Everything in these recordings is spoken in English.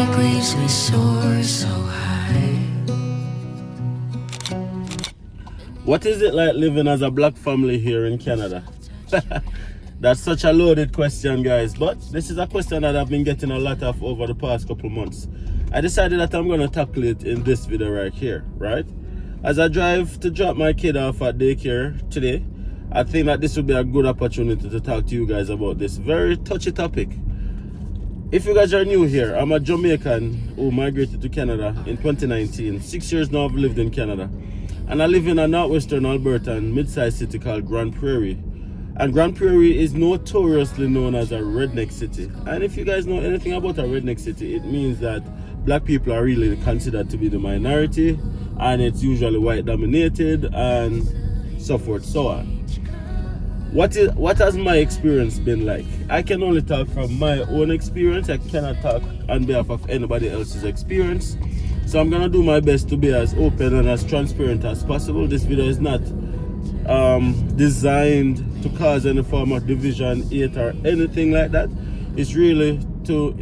Traffic leaves me soar so high. What is it like living as a black family here in Canada? That's such a loaded question, guys, but this is a question that I've been getting a lot of over the past couple months. I decided that I'm going to tackle it in this video right here, right? As I drive to drop my kid off at daycare today, I think that this would be a good opportunity to talk to you guys about this very touchy topic. If you guys are new here, I'm a Jamaican who migrated to Canada in 2019. 6 years now I've lived in Canada. And I live in a northwestern Alberta and mid-sized city called Grand Prairie. And Grand Prairie is notoriously known as a redneck city. And if you guys know anything about a redneck city, it means that black people are really considered to be the minority, and it's usually white dominated and so forth, so on. What has my experience been like? I can only talk from my own experience. I cannot talk on behalf of anybody else's experience. So I'm gonna do my best to be as open and as transparent as possible. This video is not designed to cause any form of division, hate, or anything like that. It's really to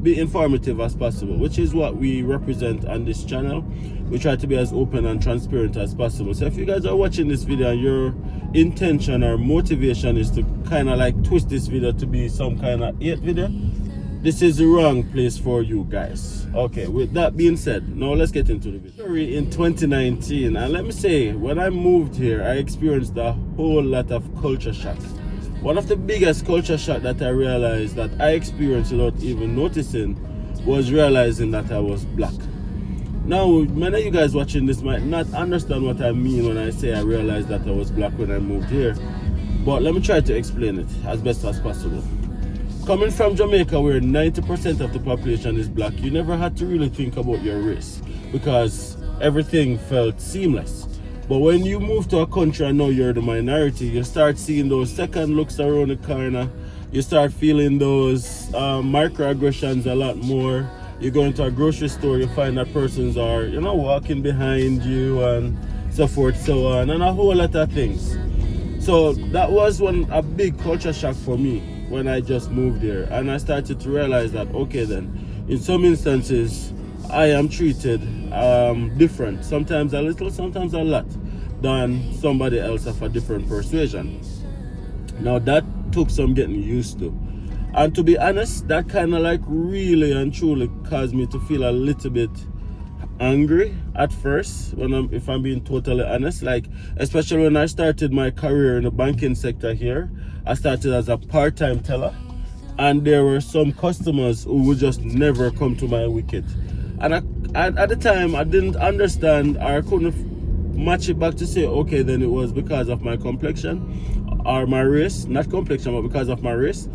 be informative as possible, which is what we represent on this channel. We try to be as open and transparent as possible. So if you guys are watching this video and your intention or motivation is to kind of like twist this video to be some kind of hate video, this is the wrong place for you guys. Okay, with that being said, now let's get into the video. In 2019, and let me say, when I moved here, I experienced a whole lot of culture shock. One of the biggest culture shock that I realized that I experienced without even noticing was realizing that I was black. Now, many of you guys watching this might not understand what I mean when I say I realized that I was black when I moved here, but let me try to explain it as best as possible. Coming from Jamaica, where 90% of the population is black, you never had to really think about your race because everything felt seamless. But when you move to a country and now you're the minority, you start seeing those second looks around the corner. You start feeling those microaggressions a lot more. You go into a grocery store, you find that persons are, walking behind you and so forth, so on, and a whole lot of things. So that was a big culture shock for me when I just moved here, and I started to realize that, okay then, in some instances I am treated different, sometimes a little, sometimes a lot, than somebody else of a different persuasion. Now that took some getting used to, and to be honest, that kind of like really and truly caused me to feel a little bit angry at first, if I'm being totally honest, like especially when I started my career in the banking sector here. I started as a part-time teller, and there were some customers who would just never come to my wicket, and at the time I didn't understand, or I couldn't match it back to say, okay then it was because of my complexion or my race, not complexion but because of my race.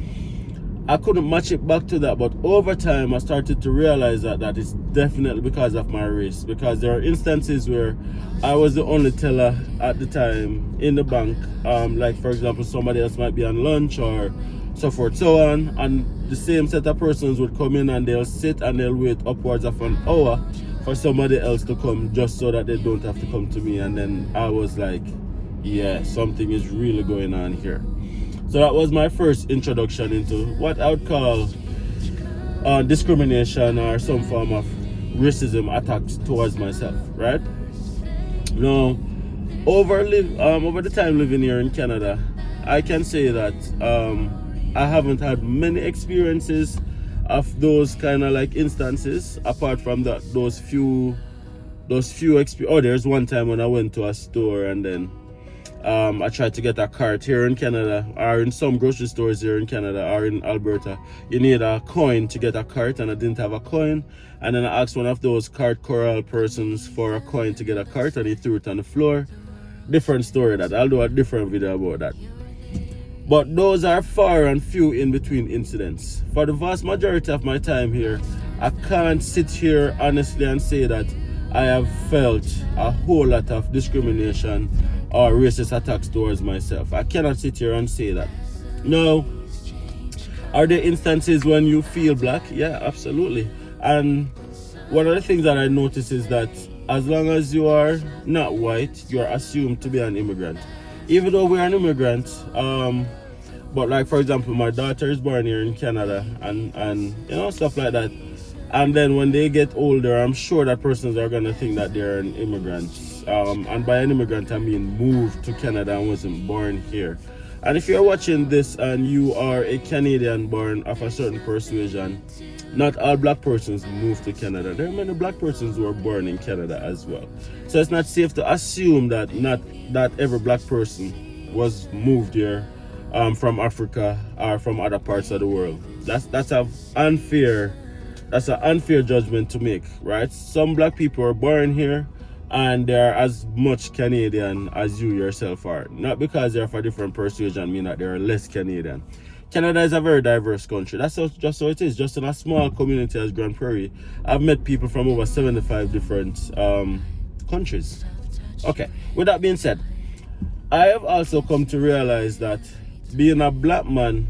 I couldn't match it back to that, but over time I started to realize that it's definitely because of my race, because there are instances where I was the only teller at the time in the bank, like for example somebody else might be on lunch or so forth, so on, and the same set of persons would come in and they'll sit and they'll wait upwards of an hour for somebody else to come just so that they don't have to come to me. And then I was like, yeah, something is really going on here. So that was my first introduction into what I would call discrimination or some form of racism attacks towards myself, right? Now, over the time living here in Canada, I can say that I haven't had many experiences of those kind of like instances, apart from those few experiences. Oh, there's one time when I went to a store and then I tried to get a cart here in Canada, or in some grocery stores here in Canada or in Alberta. You need a coin to get a cart, and I didn't have a coin. And then I asked one of those cart corral persons for a coin to get a cart, and he threw it on the floor. Different story that. I'll do a different video about that. But those are far and few in between incidents. For the vast majority of my time here, I can't sit here honestly and say that I have felt a whole lot of discrimination or racist attacks towards myself. I cannot sit here and say that. No. Are there instances when you feel black? Yeah, absolutely. And one of the things that I notice is that as long as you are not white, you are assumed to be an immigrant. Even though we're an immigrant, but like for example, my daughter is born here in Canada and stuff like that. And then when they get older, I'm sure that persons are gonna think that they're an immigrant. And by an immigrant, I mean moved to Canada and wasn't born here. And if you're watching this and you are a Canadian born of a certain persuasion, not all black persons move to Canada. There are many black persons who are born in Canada as well. So it's not safe to assume that not that every black person was moved here from Africa or from other parts of the world. That's an unfair judgment to make, right? Some black people are born here and they're as much Canadian as you yourself are. Not because they're of a different persuasion mean that they're less Canadian. Canada is a very diverse country. That's just how it is. Just in a small community as Grand Prairie, I've met people from over 75 different countries. Okay, with that being said, I have also come to realize that being a black man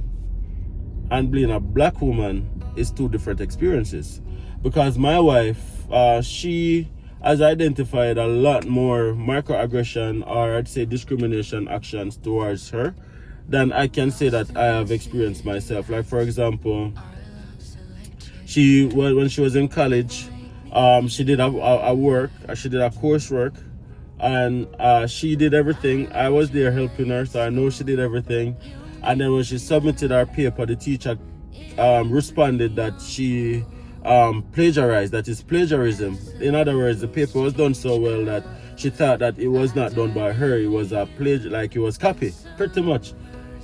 and being a black woman is two different experiences. Because my wife, she has identified a lot more microaggression, or I'd say discrimination actions towards her than I can say that I have experienced myself. Like, for example, when she was in college, she did a coursework, and she did everything. I was there helping her, so I know she did everything. And then when she submitted her paper, the teacher responded that she plagiarized. That is plagiarism. In other words, the paper was done so well that she thought that it was not done by her. It was a like it was copy, pretty much.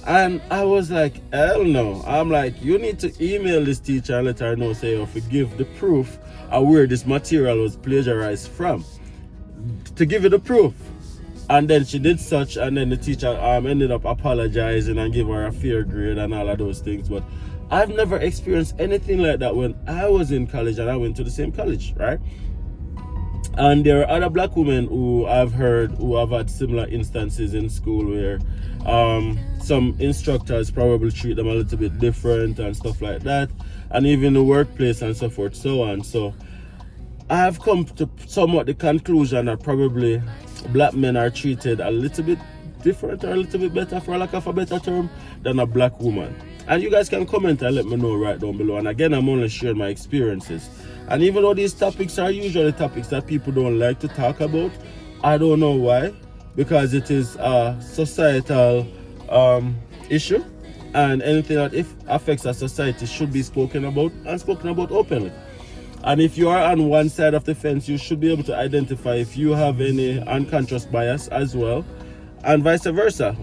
And I was like, hell no. I'm like, you need to email this teacher and let her know, say, or give the proof of where this material was plagiarized from, to give you the proof. And then she did such, and then the teacher ended up apologizing and gave her a fair grade and all of those things. But I've never experienced anything like that when I was in college, and I went to the same college, right? And there are other black women who I've heard who have had similar instances in school where some instructors probably treat them a little bit different and stuff like that, and even the workplace and so forth, so on. So I have come to somewhat the conclusion that probably black men are treated a little bit different or a little bit better, for lack of a better term, than a black woman. And you guys can comment and let me know right down below. And again, I'm only sharing my experiences. And even though these topics are usually topics that people don't like to talk about, I don't know why. Because it is a societal issue. And anything that affects a society should be spoken about, and spoken about openly. And if you are on one side of the fence, you should be able to identify if you have any unconscious bias as well. And vice versa.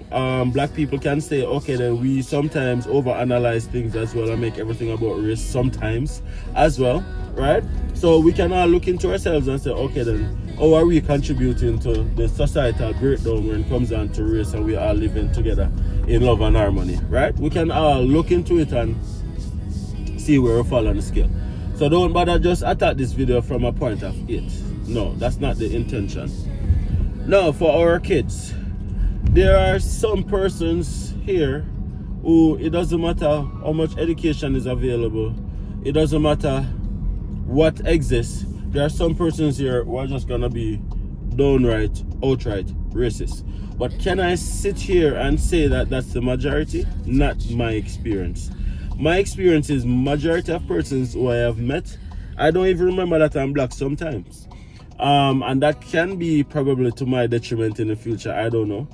Black people can say, okay, then we sometimes overanalyze things as well and make everything about race sometimes as well, right? So we can all look into ourselves and say, okay, then how are we contributing to the societal breakdown when it comes down to race and we are living together in love and harmony, right? We can all look into it and see where we fall on the scale. So don't bother just attack this video from a point of it. No, that's not the intention. Now, for our kids, there are some persons here who, it doesn't matter how much education is available, it doesn't matter what exists, there are some persons here who are just gonna be outright racist. But can I sit here and say that that's the majority? Not my experience. My experience is majority of persons who I have met, I don't even remember that I'm black sometimes. And that can be probably to my detriment in the future, I don't know.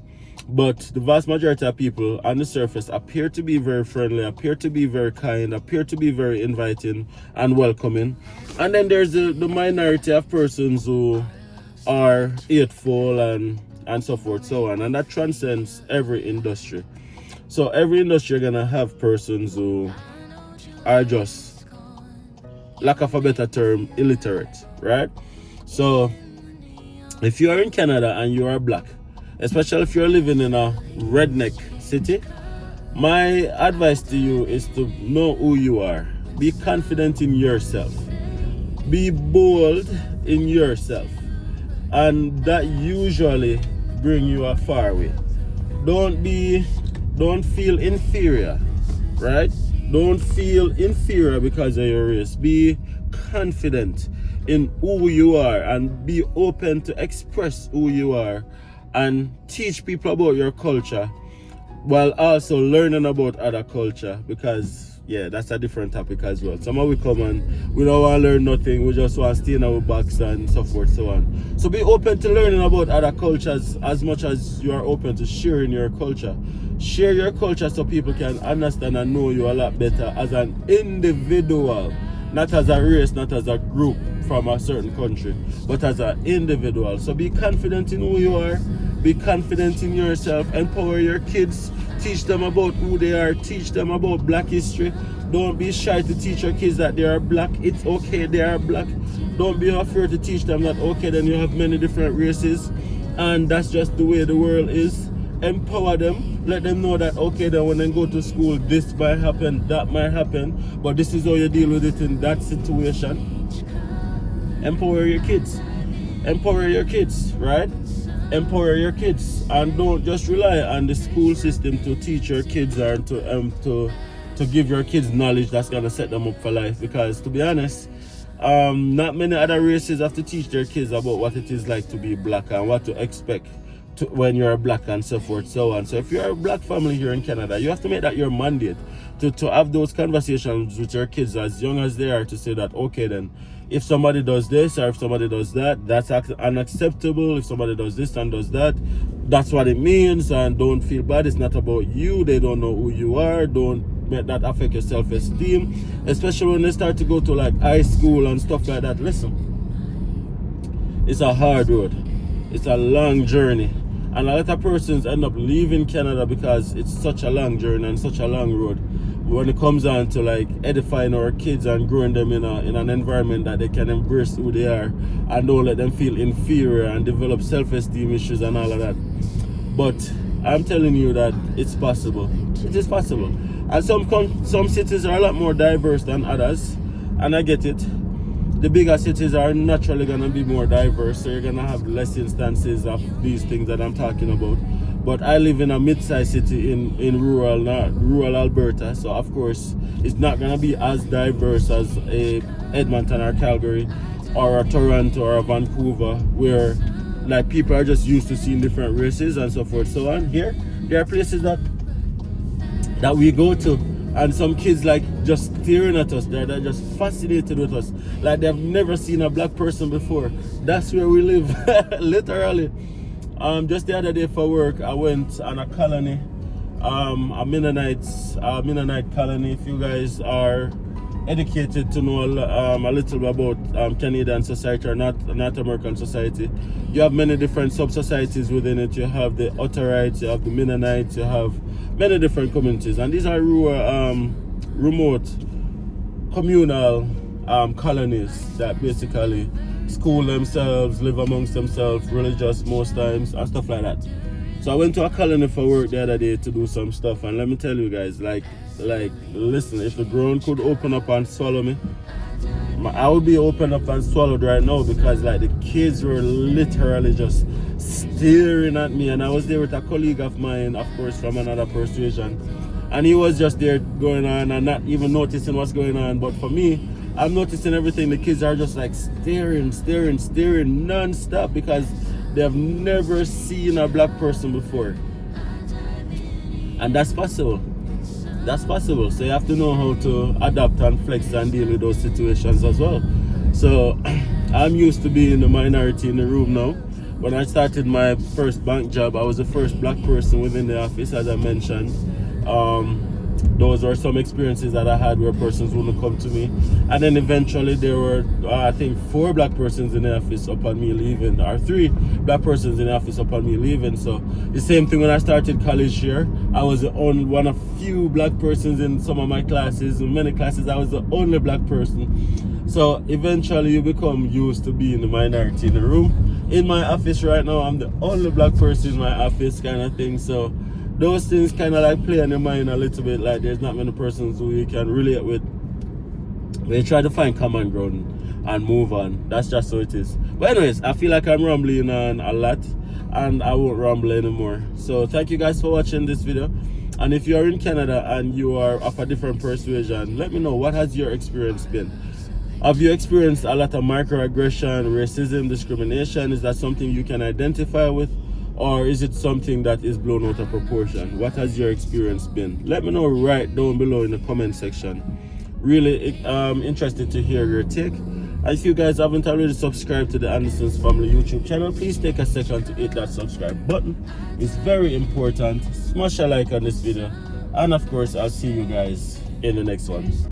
But the vast majority of people on the surface appear to be very friendly, appear to be very kind, appear to be very inviting and welcoming. And then there's the minority of persons who are hateful and so forth, so on. And that transcends every industry. So every industry you're gonna have persons who are just, lack of a better term, illiterate, right? So if you are in Canada and you are black, especially if you're living in a redneck city, my advice to you is to know who you are. Be confident in yourself. Be bold in yourself. And that usually bring you a far way. Don't feel inferior, right? Don't feel inferior because of your race. Be confident in who you are and be open to express who you are and teach people about your culture while also learning about other culture, because yeah, that's a different topic as well. Some of we come and we don't want to learn nothing. We just want to stay in our box and so forth, so on. So be open to learning about other cultures as much as you are open to sharing your culture. Share your culture so people can understand and know you a lot better as an individual, not as a race, not as a group from a certain country, but as an individual. So be confident in who you are, be confident in yourself, empower your kids, teach them about who they are, teach them about Black history. Don't be shy to teach your kids that they are Black. It's okay, they are Black. Don't be afraid to teach them that, okay, then you have many different races and that's just the way the world is. Empower them, let them know that, okay, then when they go to school, this might happen, that might happen, but this is how you deal with it in that situation. Empower your kids. Empower your kids, right? Empower your kids, and don't just rely on the school system to teach your kids or to give your kids knowledge that's gonna set them up for life. Because to be honest, not many other races have to teach their kids about what it is like to be Black and what to expect when you're Black and so forth, so on. So if you're a Black family here in Canada, you have to make that your mandate to have those conversations with your kids as young as they are, to say that, okay, then if somebody does this or if somebody does that, that's unacceptable. If somebody does this and does that, that's what it means, and don't feel bad. It's not about you. They don't know who you are. Don't let that affect your self-esteem, especially when they start to go to like high school and stuff like that. Listen, it's a hard road. It's a long journey. And a lot of persons end up leaving Canada because it's such a long journey and such a long road when it comes down to like edifying our kids and growing them in an environment that they can embrace who they are and don't let them feel inferior and develop self-esteem issues and all of that. But I'm telling you that it's possible. It is possible. And some cities are a lot more diverse than others, and I get it. The bigger cities are naturally going to be more diverse, so you're going to have less instances of these things that I'm talking about. But I live in a mid-sized city in rural Alberta, so of course it's not going to be as diverse as a Edmonton or Calgary or a Toronto or a Vancouver, where like people are just used to seeing different races and so forth, so on. Here there are places that we go to, and some kids like just staring at us. They're just fascinated with us, like they've never seen a Black person before. That's where we live. Literally. Just the other day for work, I went on a colony, a Mennonite colony. If you guys are educated to know a little bit about Canadian society or North American society, you have many different sub-societies within it. You have the Hutterites, you have the Mennonites, you have many different communities, and these are rural, remote, communal colonies that basically school themselves, live amongst themselves, religious most times, and stuff like that. So I went to a colony for work the other day to do some stuff, and let me tell you guys, like listen, if the ground could open up and swallow me, I would be opened up and swallowed right now, because like the kids were literally just staring at me. And I was there with a colleague of mine, of course from another persuasion, and he was just there going on and not even noticing what's going on. But for me, I'm noticing everything. The kids are just like staring non-stop, because they've never seen a Black person before. And that's possible. That's possible. So you have to know how to adapt and flex and deal with those situations as well. So I'm used to being the minority in the room now. When I started my first bank job, I was the first Black person within the office, as I mentioned. Those were some experiences that I had where persons wouldn't come to me. And then eventually there were, I think, 4 Black persons in the office upon me leaving, or 3 Black persons in the office upon me leaving. So the same thing when I started college here. I was the only one of few Black persons in some of my classes. In many classes, I was the only Black person. So eventually you become used to being the minority in the room. In my office right now, I'm the only Black person in my office, kind of thing. So those things kind of like play on your mind a little bit, like there's not many persons who you can relate with. They try to find common ground and move on. That's just how it is. But anyways, I feel like I'm rambling on a lot, and I won't ramble anymore. So thank you guys for watching this video. And if you're in Canada and you are of a different persuasion, let me know, what has your experience been? Have you experienced a lot of microaggression, racism, discrimination? Is that something you can identify with? or is it something that is blown out of proportion? What has your experience been? Let me know right down below in the comment section. Really interested to hear your take. And if you guys haven't already subscribed to the Anderson's Family YouTube channel, please take a second to hit that subscribe button. It's very important. Smash a like on this video, and of course I'll see you guys in the next one.